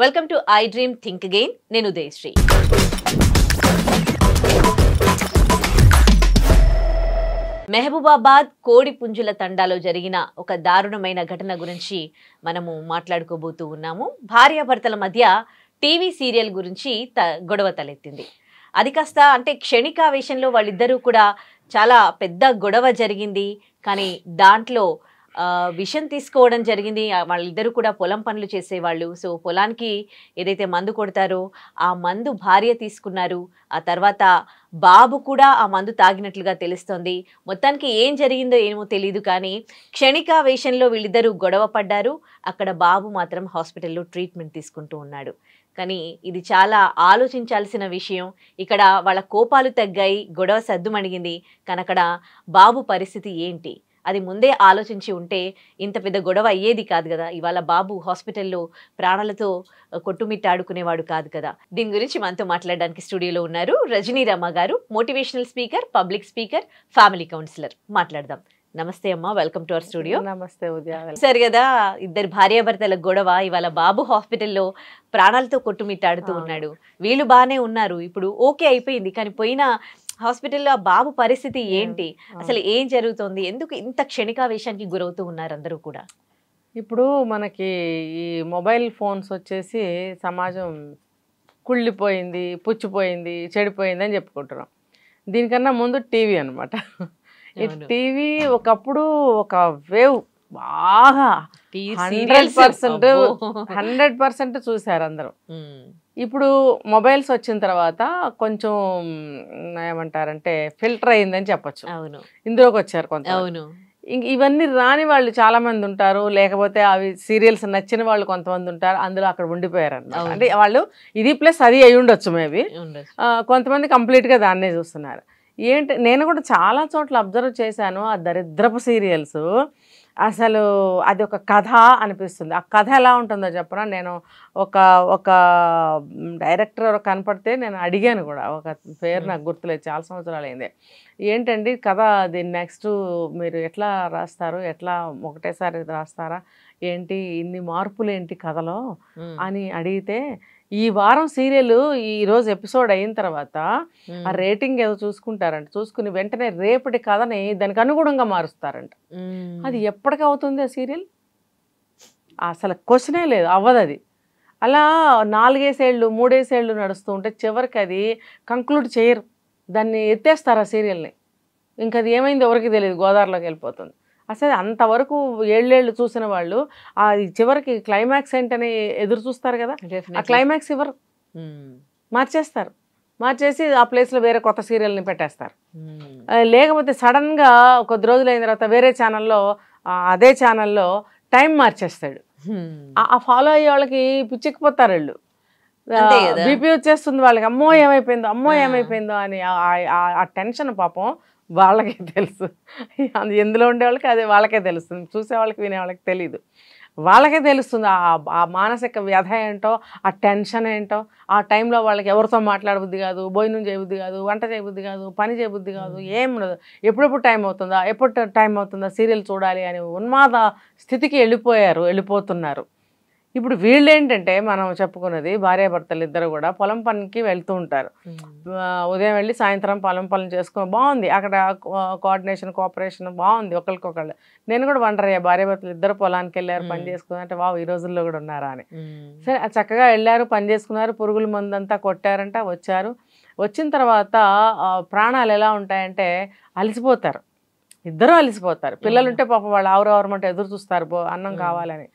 Welcome to I dream think again. నేను ఉదయశ్రీ. మెహబూబాబాద్ కోడి పుంజుల తండాలో జరిగిన ఒక దారుణమైన ఘటన గురించి మనము మాట్లాడుకోబోతూ ఉన్నాము. భార్యాభర్తల మధ్య టీవీ సీరియల్ గురించి గొడవ తలెత్తింది. అది కాస్త అంటే క్షణికావేశంలో వాళ్ళిద్దరూ కూడా చాలా పెద్ద గొడవ జరిగింది. కానీ దాంట్లో విషం తీసుకోవడం జరిగింది. వాళ్ళిద్దరూ కూడా పొలం పనులు చేసేవాళ్ళు. సో పొలానికి ఏదైతే మందు కొడతారో ఆ మందు భార్య తీసుకున్నారు. ఆ తర్వాత బాబు కూడా ఆ మందు తాగినట్లుగా తెలుస్తోంది. మొత్తానికి ఏం జరిగిందో ఏమో తెలియదు, కానీ క్షణికావేశంలో వీళ్ళిద్దరూ గొడవ పడ్డారు. అక్కడ బాబు మాత్రం హాస్పిటల్లో ట్రీట్మెంట్ తీసుకుంటూ ఉన్నాడు. కానీ ఇది చాలా ఆలోచించాల్సిన విషయం. ఇక్కడ వాళ్ళ కోపాలు తగ్గాయి, గొడవ సద్దుమణిగింది. కానీ అక్కడ బాబు పరిస్థితి ఏంటి, అది ముందే ఆలోచించి ఉంటే ఇంత పెద్ద గొడవ అయ్యేది కాదు కదా. ఇవాళ బాబు హాస్పిటల్లో ప్రాణాలతో కొట్టుమిట్టాడుకునేవాడు కాదు కదా. దీని గురించి మనతో మాట్లాడడానికి స్టూడియోలో ఉన్నారు రజనీ రమ గారు, motivational speaker, public speaker, family counsellor. మాట్లాడదాం. నమస్తే అమ్మ, వెల్కమ్ టు అవర్ స్టూడియో. నమస్తే ఉదయ. సరే కదా, ఇద్దరు భార్యాభర్తల గొడవ. ఇవాళ బాబు హాస్పిటల్లో ప్రాణాలతో కొట్టుమిట్టాడుతూ ఉన్నాడు. వీళ్ళు బాగానే ఉన్నారు, ఇప్పుడు ఓకే అయిపోయింది. కానీ పోయిన హాస్పిటల్లో ఆ బాబు పరిస్థితి ఏంటి, అసలు ఏం జరుగుతోంది, ఎందుకు ఇంత క్షణికావేశానికి గురవుతూ ఉన్నారు అందరూ కూడా? ఇప్పుడు మనకి ఈ మొబైల్ ఫోన్స్ వచ్చేసి సమాజం కుళ్ళిపోయింది, పుచ్చిపోయింది, చెడిపోయింది అని చెప్పుకుంటున్నాం. దీనికన్నా ముందు టీవీ అనమాట. ఈ టీవీ ఒకప్పుడు ఒక వేవ్ బాగా 100% చూశారు అందరూ. ఇప్పుడు మొబైల్స్ వచ్చిన తర్వాత కొంచెం ఏమంటారంటే ఫిల్టర్ అయిందని చెప్పచ్చు. ఇందులోకి వచ్చారు కొంత. ఇవన్నీ రాని వాళ్ళు చాలా మంది ఉంటారు, లేకపోతే అవి సీరియల్స్ నచ్చిన వాళ్ళు కొంతమంది ఉంటారు, అందులో అక్కడ ఉండిపోయారు అన్నమాట. అంటే వాళ్ళు ఇది ప్లస్ అది అయి ఉండొచ్చు మేబీ. కొంతమంది కంప్లీట్గా దాన్నే చూస్తున్నారు. ఏంటి, నేను కూడా చాలా చోట్ల అబ్జర్వ్ చేశాను. ఆ దరిద్రపు సీరియల్స్ అసలు అది ఒక కథ అనిపిస్తుంది. ఆ కథ ఎలా ఉంటుందో చెప్పనా, నేను ఒక డైరెక్టర్ కనపడితే నేను అడిగాను కూడా, ఒక పేరు నాకు గుర్తులేదు, చాలా సంవత్సరాలు అయింది. ఏంటండి కథ, దీన్ని నెక్స్ట్ మీరు ఎట్లా రాస్తారు, ఎట్లా ఒకటేసారి రాస్తారా ఏంటి, ఇన్ని మార్పులు ఏంటి కథలో అని అడిగితే, ఈ వారం సీరియల్ ఈరోజు ఎపిసోడ్ అయిన తర్వాత ఆ రేటింగ్ ఏదో చూసుకుంటారంట, చూసుకుని వెంటనే రేపటి కథని దానికి అనుగుణంగా మారుస్తారంట. అది ఎప్పటికి అవుతుంది ఆ సీరియల్? అసలు క్వశ్చనే లేదు, అవ్వదు అది. అలా 4 ఏళ్ళు 3 ఏళ్ళు నడుస్తూ ఉంటే చివరికి అది కంక్లూడ్ చేయరు, దాన్ని ఎత్తేస్తారు ఆ సీరియల్ని. ఇంక అది ఏమైంది ఎవరికి తెలియదు, గోదావరిలోకి వెళ్ళిపోతుంది. అసలు అంతవరకు ఏళ్ళేళ్ళు చూసిన వాళ్ళు ఆ చివరికి క్లైమాక్స్ ఏంటని ఎదురు చూస్తారు కదా, ఆ క్లైమాక్స్ ఇవ్వరు, మార్చేస్తారు. మార్చేసి ఆ ప్లేస్లో వేరే కొత్త సీరియల్ని పెట్టేస్తారు. లేకపోతే సడన్గా కొద్ది రోజులు అయిన తర్వాత వేరే ఛానల్లో, అదే ఛానల్లో టైం మార్చేస్తాడు. ఆ ఫాలో అయ్యే వాళ్ళకి పిచ్చెక్కిపోతారు వాళ్ళు, బీపీ వచ్చేస్తుంది వాళ్ళకి, అమ్మో ఏమైపోయిందో అని. ఆ టెన్షన్ పాపం వాళ్ళకే తెలుసు. ఎందులో ఉండే వాళ్ళకి అదే వాళ్ళకే తెలుస్తుంది, చూసే వాళ్ళకి వినే వాళ్ళకి తెలీదు. వాళ్ళకే తెలుస్తుంది ఆ మానసిక వ్యధ ఏంటో, ఆ టెన్షన్ ఏంటో. ఆ టైంలో వాళ్ళకి ఎవరితో మాట్లాడబుద్ది కాదు, భోజనం చేయబుద్ది కాదు, వంట చేయబుద్ది కాదు, పని చేయబుద్ది కాదు, ఏం ఉండదు. ఎప్పుడు టైం అవుతుందా సీరియల్ చూడాలి అని ఉన్మాద స్థితికి వెళ్ళిపోతున్నారు. ఇప్పుడు వీళ్ళు ఏంటంటే, మనం చెప్పుకున్నది భార్యాభర్తలు ఇద్దరు కూడా పొలం పనికి వెళ్తూ ఉంటారు. ఉదయం వెళ్ళి సాయంత్రం పొలం పనులు చేసుకుని బాగుంది, అక్కడ కోఆపరేషన్ బాగుంది ఒకరికొకళ్ళు. నేను కూడా వండరయ్యా, భార్యాభర్తలు ఇద్దరు పొలానికి వెళ్ళారు, పని చేసుకున్నారు అంటే వావ్ ఈ రోజుల్లో కూడా ఉన్నారా అని. సరే చక్కగా వెళ్ళారు, పని చేసుకున్నారు, పురుగుల మందంతా కొట్టారంట, వచ్చారు. వచ్చిన తర్వాత ప్రాణాలు ఎలా ఉంటాయంటే అలసిపోతారు, ఇద్దరూ అలసిపోతారు. పిల్లలుంటే పాప వాళ్ళు ఆవురమంటే ఎదురు చూస్తారు అన్నం కావాలని.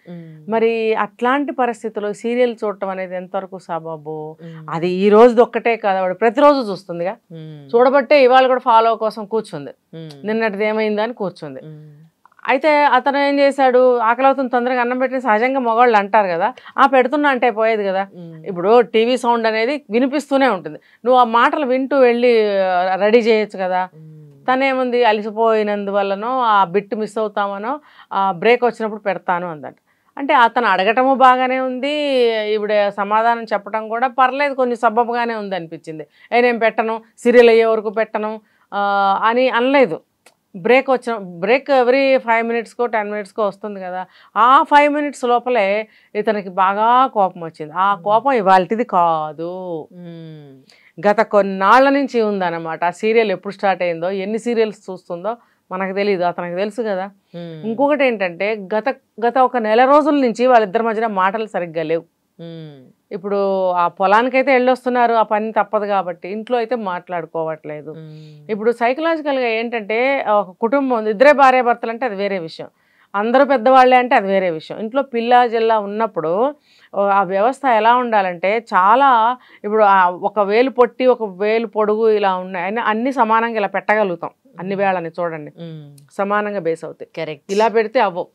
మరి అట్లాంటి పరిస్థితుల్లో సీరియల్ చూడటం అనేది ఎంతవరకు సబబు? అది ఈ రోజు ఒక్కటే కాదు, వాడు ప్రతిరోజు చూస్తుందిగా, చూడబట్టే ఇవాళ కూడా ఫాలో కోసం కూర్చుంది, నిన్నటిది ఏమైందా అని కూర్చుంది. అయితే అతను ఏం చేశాడు, ఆకలి అవుతుంది తొందరగా అన్నం పెట్టిన సహజంగా మగవాళ్ళు అంటారు కదా, పెడుతున్నా అంటే పోయేది కదా. ఇప్పుడు టీవీ సౌండ్ అనేది వినిపిస్తూనే ఉంటుంది, నువ్వు ఆ మాటలు వింటూ వెళ్ళి రెడీ చేయొచ్చు కదా. తనేముంది, అలసిపోయినందువల్లనో ఆ బిట్ మిస్ అవుతామనో బ్రేక్ వచ్చినప్పుడు పెడతాను అందట. అంటే అతను అడగటము బాగానే ఉంది, ఈవిడ సమాధానం చెప్పడం కూడా పర్లేదు, కొంచెం సబబుగానే ఉంది అనిపించింది. నేను పెట్టను, సీరియల్ అయ్యే వరకు పెట్టను అని అనలేదు. బ్రేక్ ఎవ్రీ 5 minutesకో 10 minutesకో వస్తుంది కదా, ఆ 5 minutes లోపలే ఇతనికి బాగా కోపం వచ్చింది. ఆ కోపం ఇవాళది కాదు, గత కొన్నాళ్ళ నుంచి ఉందన్నమాట. ఆ సీరియల్ ఎప్పుడు స్టార్ట్ అయిందో, ఎన్ని సీరియల్స్ చూస్తుందో మనకు తెలియదు, అతనికి తెలుసు కదా. ఇంకొకటి ఏంటంటే గత ఒక నెల రోజుల నుంచి వాళ్ళిద్దరి మధ్యన మాటలు సరిగ్గా లేవు. ఇప్పుడు ఆ పొలానికైతే వెళ్ళొస్తున్నారు, ఆ పని తప్పదు కాబట్టి, ఇంట్లో అయితే మాట్లాడుకోవట్లేదు. ఇప్పుడు సైకలాజికల్గా ఏంటంటే ఒక కుటుంబం ఇద్దరే భార్యాభర్తలు అంటే అది వేరే విషయం, అందరూ పెద్దవాళ్ళే అంటే అది వేరే విషయం. ఇంట్లో పిల్ల జిల్లా ఉన్నప్పుడు ఆ వ్యవస్థ ఎలా ఉండాలంటే చాలా, ఇప్పుడు ఒక వేలు పొట్టి ఒక వేలు పొడుగు ఇలా ఉన్నాయి, అన్ని సమానంగా ఇలా పెట్టగలుగుతాం, అన్ని వేళని చూడండి సమానంగా బేస్ అవుతాయి. కరెక్ట్. ఇలా పెడితే అవ్వవు.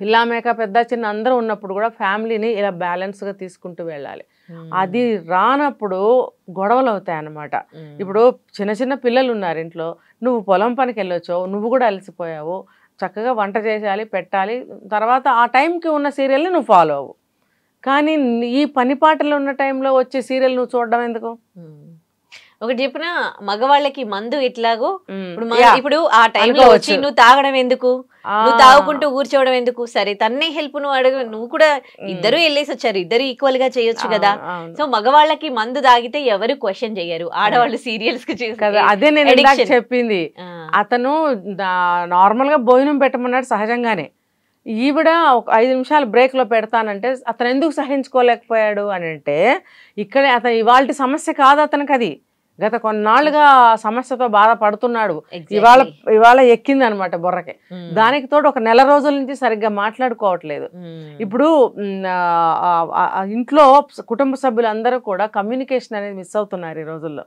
పిల్ల మేక పెద్ద చిన్న అందరూ ఉన్నప్పుడు కూడా ఫ్యామిలీని ఇలా బ్యాలెన్స్గా తీసుకుంటూ వెళ్ళాలి. అది రానప్పుడు గొడవలు అవుతాయి అన్నమాట. ఇప్పుడు చిన్న చిన్న పిల్లలు ఉన్నారు ఇంట్లో, నువ్వు పొలం పనికి వెళ్ళొచ్చు, నువ్వు కూడా అలసిపోయావు, చక్కగా వంట చేయాలి పెట్టాలి, తర్వాత ఆ టైంకి ఉన్న సీరియల్ని నువ్వు ఫాలో అవ్వు. కానీ ఈ పని పాటలు ఉన్న టైంలో వచ్చే సీరియల్ నువ్వు చూడడం ఎందుకు? ఒకటి చెప్పిన మగవాళ్ళకి మందు ఎట్లాగో ఇప్పుడు ఆ టైంలో వచ్చి నువ్వు తాగడం ఎందుకు, నువ్వు తాగుకుంటూ కూర్చోవడం ఎందుకు, సరే తన్నే హెల్ప్ నువ్వు అడుగు, నువ్వు కూడా ఇద్దరు వెళ్ళేసి వచ్చారు, ఇద్దరు ఈక్వల్ గా చేయొచ్చు కదా. సో మగవాళ్ళకి మందు తాగితే ఎవరు క్వశ్చన్ చేయరు, ఆడవాళ్ళు సీరియల్స్ కి కదా. అదే నేను చెప్పింది, అతను నార్మల్ గా భోజనం పెట్టమన్నాడు సహజంగానే, ఈవిడ ఒక 5 నిమిషాలు బ్రేక్లో పెడతానంటే అతను ఎందుకు సహించుకోలేకపోయాడు అని అంటే, ఇక్కడే అతను ఇవాళ సమస్య కాదు అతనికి, అది గత కొన్నాళ్ళుగా సమస్యతో బాధపడుతున్నాడు, ఇవాళ ఎక్కింది అనమాట బుర్రకి. దానికి తోడు ఒక నెల రోజుల నుంచి సరిగ్గా మాట్లాడుకోవట్లేదు. ఇప్పుడు ఇంట్లో కుటుంబ సభ్యులందరూ కూడా కమ్యూనికేషన్ అనేది మిస్ అవుతున్నారు ఈ రోజుల్లో.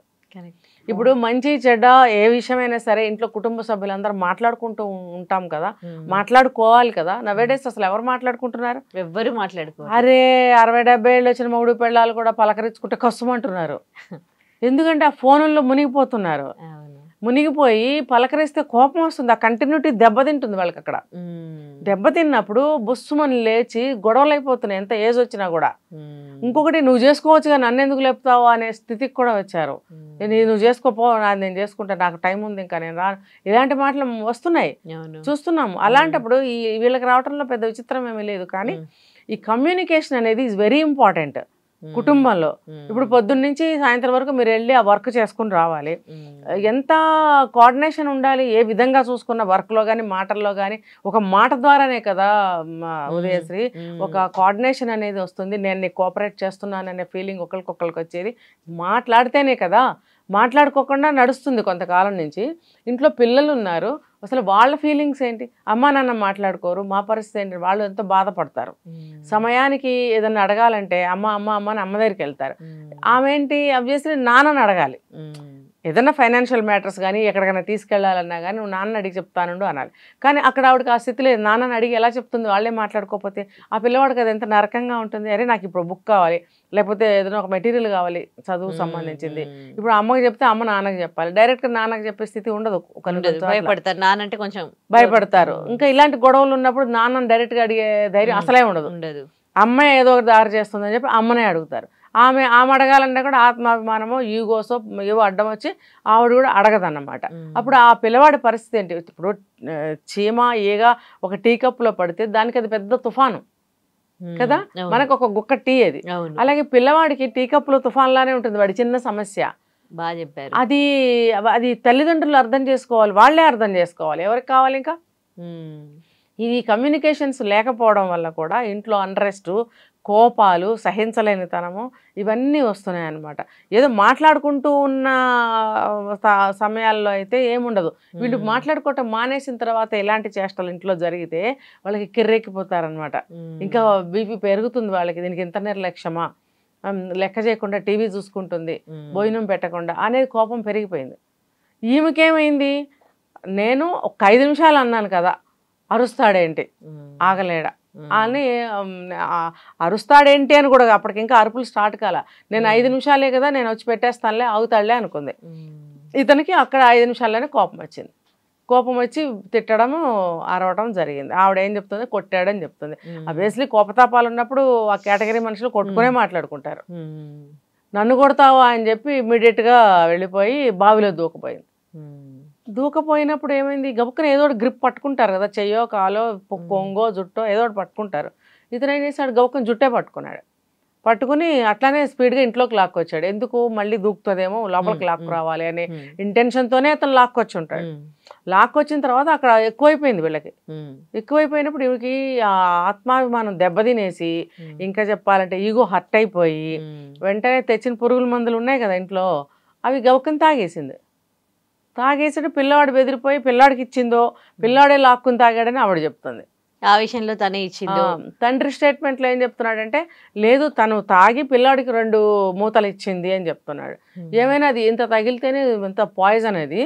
ఇప్పుడు మంచి చెడ్డ ఏ విషయమైనా సరే ఇంట్లో కుటుంబ సభ్యులందరూ మాట్లాడుకుంటూ ఉంటాం కదా, మాట్లాడుకోవాలి కదా. నవేడేస్ అసలు ఎవరు మాట్లాడుకుంటున్నారు? ఎవ్వరు మాట్లాడుకో. అరే 60-70 ఏళ్ళు వచ్చిన మొగుడు పెళ్ళాలు కూడా పలకరించుకుంటే కష్టమంటున్నారు. ఎందుకంటే ఆ ఫోన్లో మునిగిపోతున్నారు. మునిగిపోయి పలకరిస్తే కోపం వస్తుంది, ఆ కంటిన్యూటీ దెబ్బతింటుంది వాళ్ళకి. అక్కడ దెబ్బతిన్నప్పుడు బుస్సుమని లేచి గొడవలు అయిపోతున్నాయి, ఎంత ఏజ్ వచ్చినా కూడా. ఇంకొకటి, నువ్వు చేసుకోవచ్చు కానీ నన్ను ఎందుకు లేపుతావు అనే స్థితికి కూడా వచ్చారు. నువ్వు చేసుకోపో, నేను చేసుకుంటా, నాకు టైం ఉంది, ఇంకా నేను రాను, ఇలాంటి మాటలు వస్తున్నాయి, చూస్తున్నాము. అలాంటప్పుడు వీళ్ళకి రావడంలో పెద్ద విచిత్రం ఏమీ లేదు. కానీ ఈ కమ్యూనికేషన్ అనేది ఈజ్ వెరీ ఇంపార్టెంట్ కుటుంబంలో. ఇప్పుడు పొద్దున్న నుంచి సాయంత్రం వరకు మీరు వెళ్ళి ఆ వర్క్ చేసుకుని రావాలి, ఎంత కోఆర్డినేషన్ ఉండాలి. ఏ విధంగా చూసుకున్న వర్క్లో కానీ మాటల్లో కానీ, ఒక మాట ద్వారానే కదా ఉదయశ్రీ ఒక కోఆర్డినేషన్ అనేది వస్తుంది. నేను నీకు కోఆపరేట్ చేస్తున్నాను అనే ఫీలింగ్ ఒకరికొకరికి వచ్చేది మాట్లాడితేనే కదా. మాట్లాడుకోకుండా నడుస్తుంది కొంతకాలం నుంచి. ఇంట్లో పిల్లలు ఉన్నారు, అసలు వాళ్ళ ఫీలింగ్స్ ఏంటి? అమ్మా నాన్న మాట్లాడుకోరు, మా పరిస్థితి ఏంటి? వాళ్ళు ఎంతో బాధపడతారు. సమయానికి ఏదన్నా అడగాలంటే అమ్మ అమ్మ అమ్మ అని అమ్మ దగ్గరికి వెళ్తారు. ఆమె ఏంటి, అబ్వియస్లీ నాన్నని అడగాలి. ఏదైనా ఫైనాన్షియల్ మ్యాటర్స్ కానీ ఎక్కడికైనా తీసుకెళ్లాలన్నా కానీ నువ్వు నాన్న అడిగి చెప్తానుండు అనాలి. కానీ అక్కడ ఆవిడకి ఆ స్థితి లేదు, నాన్నని అడిగి ఎలా చెప్తుంది? వాళ్ళే మాట్లాడుకోకపోతే ఆ పిల్లవాడికి అది ఎంత నరకంగా ఉంటుంది. అరే నాకు ఇప్పుడు బుక్ కావాలి, లేకపోతే ఏదైనా ఒక మెటీరియల్ కావాలి చదువు సంబంధించింది. ఇప్పుడు అమ్మకి చెప్తే అమ్మ నాన్నకి చెప్పాలి, డైరెక్ట్గా నాన్నకి చెప్పే స్థితి ఉండదు. భయపడతారు, నాన్న అంటే కొంచెం భయపడతారు. ఇంకా ఇలాంటి గొడవలు ఉన్నప్పుడు నాన్నని డైరెక్ట్గా అడిగే ధైర్యం అసలే ఉండదు. అమ్మాయి ఏదో ఒకటి దారి చేస్తుందని చెప్పి అమ్మనే అడుగుతారు. ఆమె అడగాలన్నా కూడా ఆత్మాభిమానమో ఈగోసో ఏవో అడ్డం వచ్చి ఆవిడ కూడా అడగదన్నమాట. అప్పుడు ఆ పిల్లవాడి పరిస్థితి ఏంటి? ఇప్పుడు చీమ ఈగ ఒక టీ కప్పులో పడితే దానికి అది పెద్ద తుఫాను కదా, మనకు ఒక గుక్క టీ అది. అలాగే పిల్లవాడికి టీ కప్పులో తుఫాన్లానే ఉంటుంది వాడి చిన్న సమస్య. బాగా చెప్పారు. అది తల్లిదండ్రులు అర్థం చేసుకోవాలి, వాళ్ళే అర్థం చేసుకోవాలి. ఎవరికి కావాలి? ఇంకా ఈ కమ్యూనికేషన్స్ లేకపోవడం వల్ల కూడా ఇంట్లో అన్రెస్ట్, కోపాలు, సహించలేనితనము ఇవన్నీ వస్తున్నాయి అన్నమాట. ఏదో మాట్లాడుకుంటూ ఉన్న సమయాల్లో అయితే ఏముండదు. వీళ్ళు మాట్లాడుకోవటం మానేసిన తర్వాత ఎలాంటి చేష్టలు ఇంట్లో జరిగితే వాళ్ళకి కిర్రెక్కిపోతారనమాట. ఇంకా బీపీ పెరుగుతుంది వాళ్ళకి, దీనికి ఇంత నిర్లక్ష్యమా, లెక్క చేయకుండా టీవీ చూసుకుంటుంది, భోజనం పెట్టకుండా అనేది కోపం పెరిగిపోయింది. ఈమెకేమైంది, నేను ఒక 5 నిమిషాలు అన్నాను కదా, అరుస్తాడేంటి, ఆగలేడా అని అరుస్తాడేంటి అని కూడా అప్పటికి ఇంకా అరుపులు స్టార్ట్ కాల. నేను 5 నిమిషాలే కదా, నేను వచ్చి పెట్టేస్తానులే, ఆగుతాడులే అనుకుంది. ఇతనికి అక్కడ 5 నిమిషాల్లోనే కోపం వచ్చింది. కోపం వచ్చి తిట్టడము అరవడం జరిగింది. ఆవిడ ఏం చెప్తుంది, కొట్టాడని చెప్తుంది. అబ్వియస్లీ కోపతాపాలు ఉన్నప్పుడు ఆ కేటగిరీ మనుషులు కొట్టుకునే మాట్లాడుకుంటారు. నన్ను కొడతావా అని చెప్పి ఇమ్మీడియట్గా వెళ్ళిపోయి బావిలో దూకపోయింది. దూకపోయినప్పుడు ఏమైంది, గబుక్కున ఏదో ఒకటి గ్రిప్ పట్టుకుంటారు కదా, చెయ్యో కాలో కొంగో జుట్టో ఏదో ఒకటి పట్టుకుంటారు. ఇతను ఏం చేశాడు, గబుక్కున జుట్టే పట్టుకున్నాడు. పట్టుకుని అట్లానే స్పీడ్గా ఇంట్లోకి లాక్కొచ్చాడు. ఎందుకు, మళ్ళీ దూకుతుందేమో, లోపలికి లాక్కు రావాలి అనే ఇంటెన్షన్తోనే అతను లాక్కొచ్చి ఉంటాడు. లాక్కొచ్చిన తర్వాత అక్కడ ఎక్కువైపోయింది వీళ్ళకి. ఎక్కువైపోయినప్పుడు వీళ్ళకి ఆత్మాభిమానం దెబ్బతినేసి, ఇంకా చెప్పాలంటే ఈగో హర్ట్ అయిపోయి, వెంటనే తెచ్చిన పురుగుల మందులు ఉన్నాయి కదా ఇంట్లో, అవి గబుక్కుని తాగేసింది. తాగేసాడు. పిల్లవాడు బెదిరిపోయి పిల్లాడికి ఇచ్చిందో, పిల్లాడే లాక్కుని తాగాడని ఆవిడ చెప్తుంది. ఆ విషయంలో తనే ఇచ్చిందో. తండ్రి స్టేట్మెంట్లో ఏం చెప్తున్నాడంటే, లేదు తను తాగి పిల్లాడికి 2 మూతలు ఇచ్చింది అని చెప్తున్నాడు. ఏమైనా అది ఇంత తగిలితేనే ఇంత పాయిజన్ అది,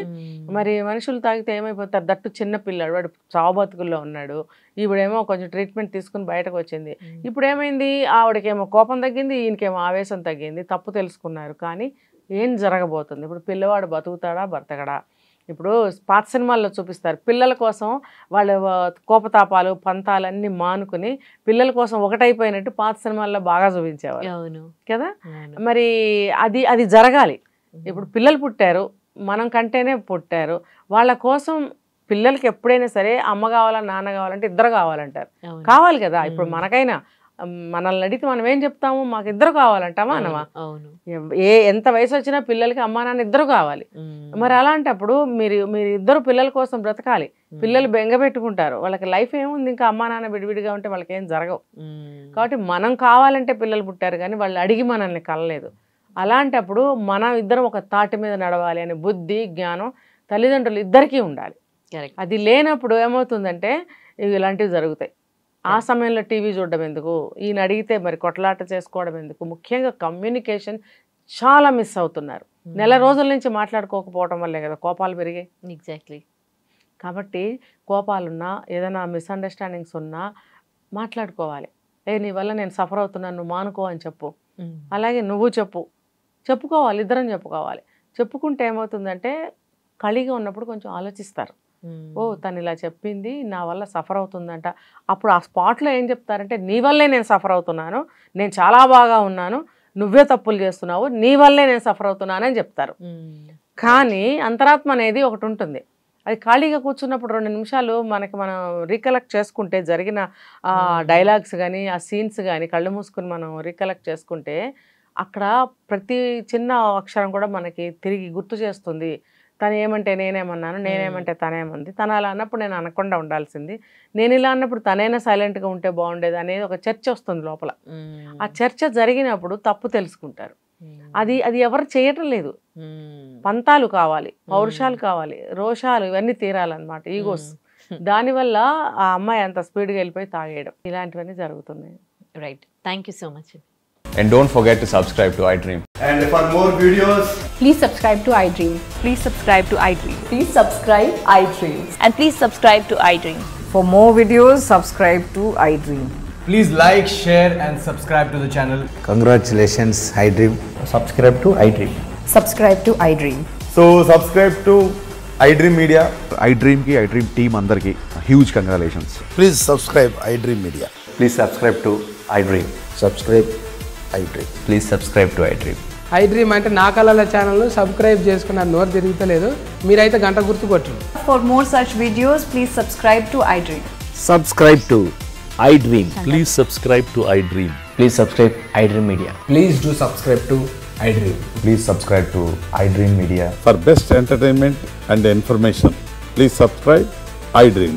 మరి మనుషులు తాగితే ఏమైపోతారు, దట్టు చిన్న పిల్లాడు, వాడు చావు బతుకుల్లో ఉన్నాడు. ఈవిడేమో కొంచెం ట్రీట్మెంట్ తీసుకుని బయటకు వచ్చింది. ఇప్పుడు ఏమైంది, ఆవిడకేమో కోపం తగ్గింది, ఈయనకేమో ఆవేశం తగ్గింది, తప్పు తెలుసుకున్నారు. కానీ ఏం జరగబోతుంది ఇప్పుడు, పిల్లవాడు బతుకుతాడా బ్రతకడా? ఇప్పుడు పాత సినిమాల్లో చూపిస్తారు, పిల్లల కోసం వాళ్ళ కోపతాపాలు పంతాలన్నీ మానుకుని పిల్లల కోసం ఒకటైపోయినట్టు పాత సినిమాల్లో బాగా చూపించేవారు కదా. మరి అది జరగాలి. ఇప్పుడు పిల్లలు పుట్టారు, మనం కంటేనే పుట్టారు, వాళ్ళ కోసం పిల్లలకి ఎప్పుడైనా సరే అమ్మ కావాలా నాన్న కావాలంటే ఇద్దరు కావాలంటారు. కావాలి కదా. ఇప్పుడు మనకైనా మనల్ని అడిగితే మనం ఏం చెప్తాము, మాకు ఇద్దరు కావాలంటామా అనమా? ఎంత వయసు వచ్చినా పిల్లలకి అమ్మా నాన్న ఇద్దరు కావాలి. మరి అలాంటప్పుడు మీరు ఇద్దరు పిల్లల కోసం బ్రతకాలి. పిల్లలు బెంగ పెట్టుకుంటారు, వాళ్ళకి లైఫ్ ఏముంది, ఇంకా అమ్మా నాన్న విడివిడిగా ఉంటే వాళ్ళకి ఏం జరగవు. కాబట్టి మనం కావాలంటే పిల్లలు పుట్టారు, కానీ వాళ్ళు అడిగి మనల్ని కలలేదు. అలాంటప్పుడు మనం ఇద్దరం ఒక తాటి మీద నడవాలి అనే బుద్ధి జ్ఞానం తల్లిదండ్రులు ఇద్దరికీ ఉండాలి. అది లేనప్పుడు ఏమవుతుందంటే ఇలాంటివి జరుగుతాయి. ఆ సమయంలో టీవీ చూడడం ఎందుకు, ఈయన అడిగితే మరి కొట్లాట చేసుకోవడం ఎందుకు? ముఖ్యంగా కమ్యూనికేషన్ చాలా మిస్ అవుతున్నారు. నెల రోజుల నుంచి మాట్లాడుకోకపోవడం వల్లే కదా కోపాలు పెరిగాయి. ఎగ్జాక్ట్లీ. కాబట్టి కోపాలున్నా, ఏదైనా మిస్అండర్స్టాండింగ్స్ ఉన్నా మాట్లాడుకోవాలి. నీ వల్ల నేను సఫర్ అవుతున్నాను, నువ్వు మానుకో అని చెప్పు. అలాగే నువ్వు చెప్పుకోవాలి, ఇద్దరం చెప్పుకోవాలి. చెప్పుకుంటే ఏమవుతుందంటే ఖాళీగా ఉన్నప్పుడు కొంచెం ఆలోచిస్తారు. ఓ తను ఇలా చెప్పింది, నా వల్ల సఫర్ అవుతుందంట. అప్పుడు ఆ స్పాట్లో ఏం చెప్తారంటే, నీ వల్లే నేను సఫర్ అవుతున్నాను, నేను చాలా బాగా ఉన్నాను, నువ్వే తప్పులు చేస్తున్నావు, నీ వల్లే నేను సఫర్ అవుతున్నాను అని చెప్తారు. కానీ అంతరాత్మ అనేది ఒకటి ఉంటుంది. అది ఖాళీగా కూర్చున్నప్పుడు 2 నిమిషాలు మనం రీకలెక్ట్ చేసుకుంటే, జరిగిన ఆ డైలాగ్స్ కానీ ఆ సీన్స్ కానీ కళ్ళు మూసుకుని మనం రీకలెక్ట్ చేసుకుంటే, అక్కడ ప్రతి చిన్న అక్షరం కూడా మనకి తిరిగి గుర్తు చేస్తుంది. తను ఏమంటే నేనేమన్నాను, నేనేమంటే తనేమంది, తను అలా అన్నప్పుడు నేను అనకుండా ఉండాల్సింది, నేను ఇలా అన్నప్పుడు తనైనా సైలెంట్గా ఉంటే బాగుండేది అనేది ఒక చర్చ వస్తుంది లోపల. ఆ చర్చ జరిగినప్పుడు తప్పు తెలుసుకుంటారు. అది ఎవరు చేయటం లేదు. పంతాలు కావాలి, పౌరుషాలు కావాలి, రోషాలు ఇవన్నీ తీరాలన్నమాట, ఈగోస్. దానివల్ల ఆ అమ్మాయి అంత స్పీడ్గా వెళ్ళిపోయి తాగేయడం, ఇలాంటివన్నీ జరుగుతున్నాయి. Right, thank you so much. And don't forget to subscribe to iDream. And for more videos, please subscribe to iDream. Please subscribe to iDream. Please subscribe iDream. And please subscribe to iDream. For more videos, subscribe to iDream. please like, share and subscribe to the channel. Congratulations, iDream. Subscribe to iDream. Subscribe to iDream. So subscribe to iDream Media. iDream ki iDream team andarki huge congratulations. Please subscribe iDream Media. Please subscribe to iDream. Subscribe iDream. Please subscribe to iDream. iDream అంటే నా కళల channel subscribe చేసుకున్న నోరు తిరుగుతలేదు, మీరైతే గంట గుర్తు కొట్టండి. For more such videos, please subscribe to iDream. Subscribe to iDream. Please subscribe to iDream. Please subscribe iDream Media. Please do subscribe to iDream. Please subscribe to iDream Media. For best entertainment and information, please subscribe iDream.